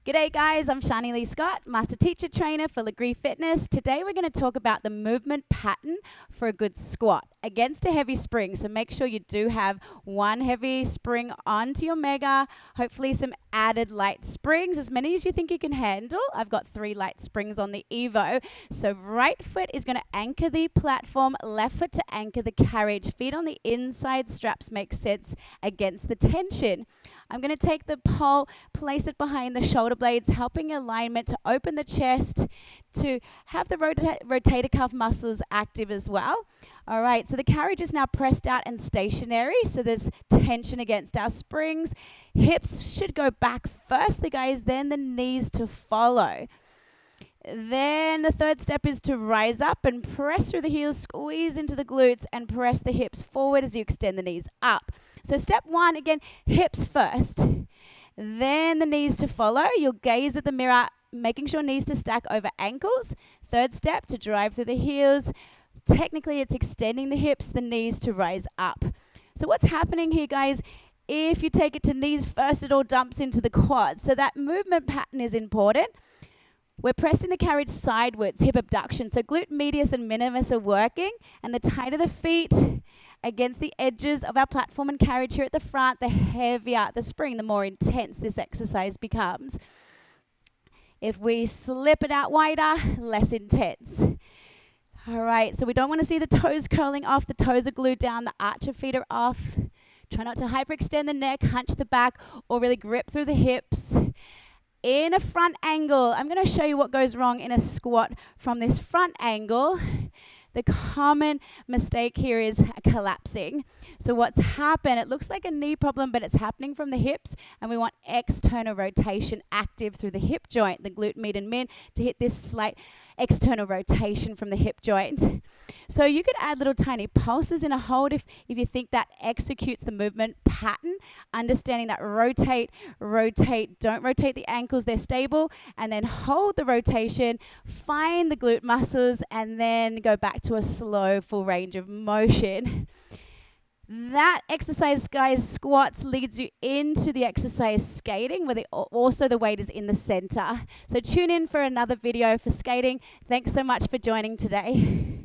G'day guys, I'm Sharnee Lee Scott, Master Teacher Trainer for Lagree Fitness. Today we're going to talk about the movement pattern for a good squat against a heavy spring. So make sure you do have one heavy spring onto your mega, hopefully some added light springs, as many as you think you can handle. I've got 3 light springs on the Evo. So right foot is going to anchor the platform, left foot to anchor the carriage. Feet on the inside straps make sense against the tension. I'm going to take the pole, place it behind the shoulder blades, helping alignment to open the chest, to have the rotator cuff muscles active as well. All right, so the carriage is now pressed out and stationary, so there's tension against our springs. Hips should go back firstly, guys, then the knees to follow. Then the third step is to rise up and press through the heels, squeeze into the glutes, and press the hips forward as you extend the knees up. So step 1, again, hips first. Then the knees to follow. You'll gaze at the mirror, making sure knees to stack over ankles. Third step, to drive through the heels. Technically, it's extending the hips, the knees to rise up. So what's happening here, guys? If you take it to knees first, it all dumps into the quads. So that movement pattern is important. We're pressing the carriage sidewards, hip abduction. So glute medius and minimus are working, and the tighter the feet against the edges of our platform and carriage here at the front, the heavier the spring, the more intense this exercise becomes. If we slip it out wider, less intense. All right, so we don't want to see the toes curling off. The toes are glued down, the arch of feet are off. Try not to hyperextend the neck, hunch the back, or really grip through the hips. In a front angle, I'm going to show you what goes wrong in a squat from this front angle. The common mistake here is collapsing. So what's happened, it looks like a knee problem, but it's happening from the hips, and we want external rotation active through the hip joint, the glute med and min, to hit this slight external rotation from the hip joint. So you could add little tiny pulses in a hold if you think that executes the movement pattern, understanding that rotate, don't rotate the ankles, they're stable, and then hold the rotation, find the glute muscles, and then go back to a slow full range of motion. That exercise, guys, squats, leads you into the exercise skating, where also the weight is in the center. So tune in for another video for skating. Thanks so much for joining today.